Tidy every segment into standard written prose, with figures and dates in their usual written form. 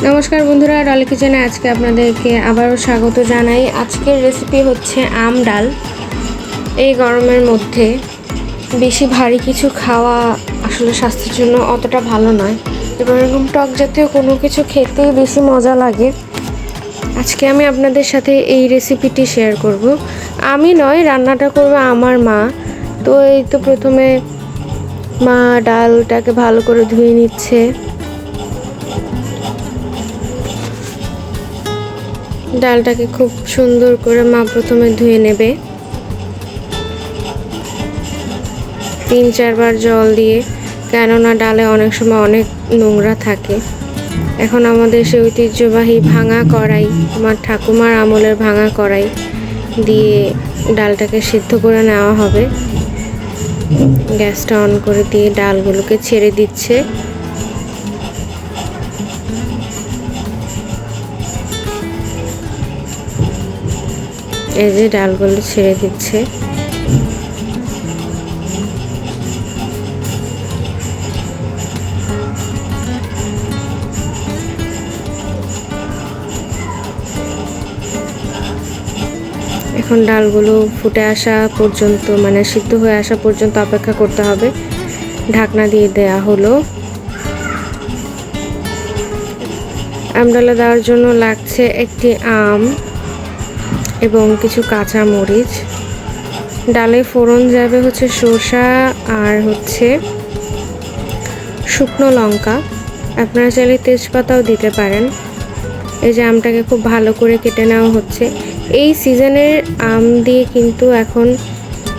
নমস্কার বন্ধুরা, ডলি কিচেনে আজকে আপনাদেরকে আবারও স্বাগত জানাই। আজকের রেসিপি হচ্ছে আম ডাল। এই গরমের মধ্যে বেশি ভারী কিছু খাওয়া আসলে স্বাস্থ্যের জন্য অতটা ভালো নয়, এবং এরকম টক জাতীয় কোনো কিছু খেতেই বেশি মজা লাগে। আজকে আমি আপনাদের সাথে এই রেসিপিটি শেয়ার করব। আমি নয়, রান্নাটা করবে আমার মা। তো এই তো প্রথমে মা ডালটাকে ভালো করে ধুয়ে নিচ্ছে। ডালটাকে খুব সুন্দর করে মা প্রথমে ধুয়ে নেবে 3-4 বার জল দিয়ে, কেননা ডালে অনেক সময় অনেক নোংরা থাকে। এখন আমাদের সে ঐতিহ্যবাহী ভাঙা কড়াই, আমার ঠাকুমার আমলের ভাঙা কড়াই দিয়ে ডালটাকে সিদ্ধ করে নেওয়া হবে। গ্যাসটা অন করে দিয়ে ডালগুলোকে ছেড়ে দিচ্ছে। এই যে ডালগুলো ছেড়ে দিচ্ছে। এখন ডালগুলো ফুটে আসা পর্যন্ত, মানে সিদ্ধ হয়ে আসা পর্যন্ত অপেক্ষা করতে হবে। ঢাকনা দিয়ে দেয়া হলো। আম ডালে দেওয়ার জন্য লাগছে একটি আম এবং কিছু কাঁচা মরিচ। ডালে ফোড়ন যাবে হচ্ছে শসা আর হচ্ছে শুকনো লঙ্কা। আপনারা চাইলে তেজপাতাও দিতে পারেন। এই যে আমটাকে খুব ভালো করে কেটে নেওয়া হচ্ছে। এই সিজনের আম দিয়ে কিন্তু এখন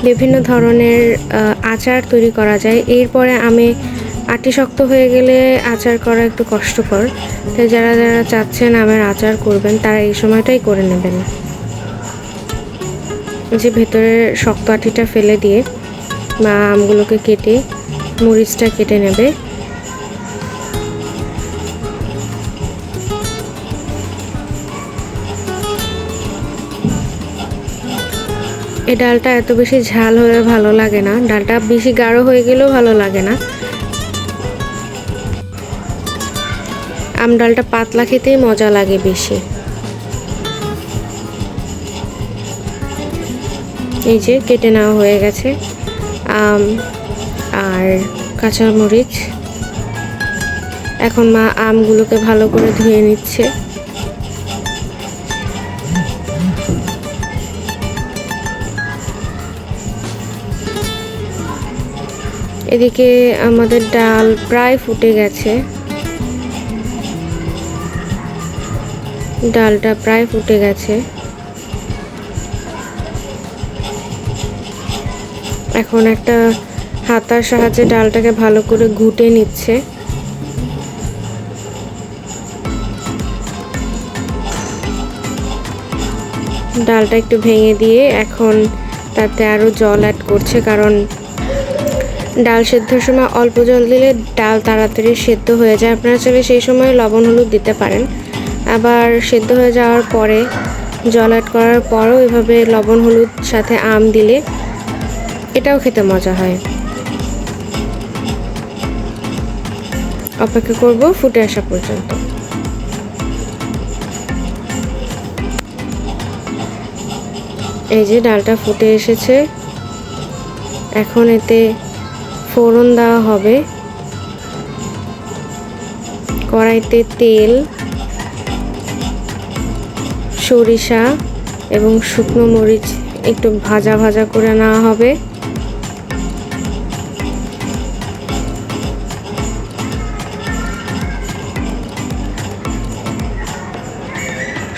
বিভিন্ন ধরনের আচার তৈরি করা যায়। এরপরে আমে আটি শক্ত হয়ে গেলে আচার করা একটু কষ্টকর, তাই যারা যারা চাচ্ছেন আমের আচার করবেন তারা এই সময়টাই করে নেবেন। যে ভেতরের শক্ত আটিটা ফেলে দিয়ে বা আমগুলোকে কেটে মরিচটা কেটে নেবে। এই ডালটা এত বেশি ঝাল হলে ভালো লাগে না, ডালটা বেশি গাঢ় হয়ে গেলেও ভালো লাগে না। আম ডালটা পাতলা খেতেই মজা লাগে বেশি। এই যে কেটে নেওয়া হয়ে গেছে আম আর কাঁচা মরিচ। এখন মা আমগুলোকে ভালো করে ধুয়ে নিচ্ছে। এদিকে আমাদের ডাল প্রায় ফুটে গেছে। ডালটা প্রায় ফুটে গেছে। এখন একটা হাতার সাহায্যে ডালটাকে ভালো করে ঘুটে নিচ্ছে। ডালটা একটু ভেঙে দিয়ে এখন তাতে আরও জল অ্যাড করছে, কারণ ডাল সেদ্ধর সময় অল্প জল দিলে ডাল তাড়াতাড়ি সেদ্ধ হয়ে যায়। আপনারা চাইলে সেই সময় লবণ হলুদ দিতে পারেন। আবার সেদ্ধ হয়ে যাওয়ার পরে জল অ্যাড করার পরও এভাবে লবণ হলুদ সাথে আম দিলে এটাও খেতে মজা হয়। অপেক্ষা করব ফুটে আসা পর্যন্ত। এই যে ডালটা ফুটে এসেছে। এখন এতে ফোড়ন দেওয়া হবে। কড়াইতে তেল, সরিষা এবং শুকনো মরিচ একটু ভাজা ভাজা করে নেওয়া হবে।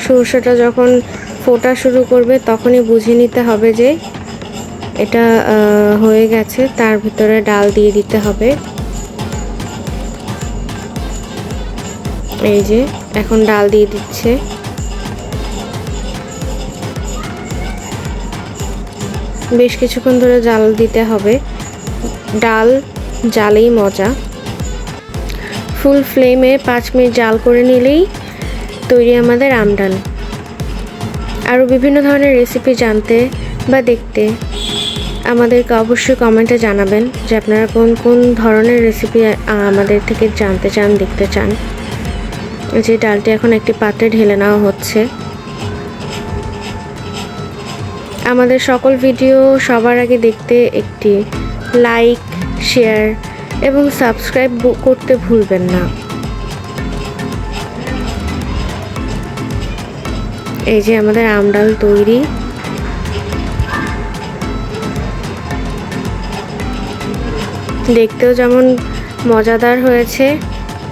সরষেটা যখন ফোটা শুরু করবে তখনই বুঝে নিতে হবে যে এটা হয়ে গেছে। তার ভিতরে ডাল দিয়ে দিতে হবে। এই যে এখন ডাল দিয়ে দিচ্ছে। বেশ কিছুক্ষণ ধরে জাল দিতে হবে। ডাল জালেই মজা। ফুল ফ্লেমে 5 মিনিট জাল করে নিলেই তৈরি আমাদের আম ডাল। আরও বিভিন্ন ধরনের রেসিপি জানতে বা দেখতে আমাদেরকে অবশ্যই কমেন্টে জানাবেন যে আপনারা কোন কোন ধরনের রেসিপি আমাদের থেকে জানতে চান, দেখতে চান। যে ডালটি এখন একটি পাত্রে ঢেলে নেওয়া হচ্ছে। আমাদের সকল ভিডিও সবার আগে দেখতে একটি লাইক, শেয়ার এবং সাবস্ক্রাইব করতে ভুলবেন না। এই যে আমাদের আম ডাল তৈরি। দেখতেও যেমন মজাদার হয়েছে,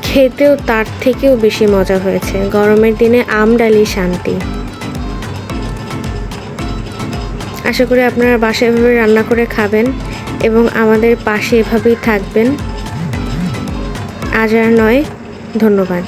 খেতেও তার থেকেও বেশি মজা হয়েছে। গরমের দিনে আম ডালই শান্তি। আশা করি আপনারা বাসায় এভাবে রান্না করে খাবেন এবং আমাদের পাশে এভাবেই থাকবেন। আজ আর নয়, ধন্যবাদ।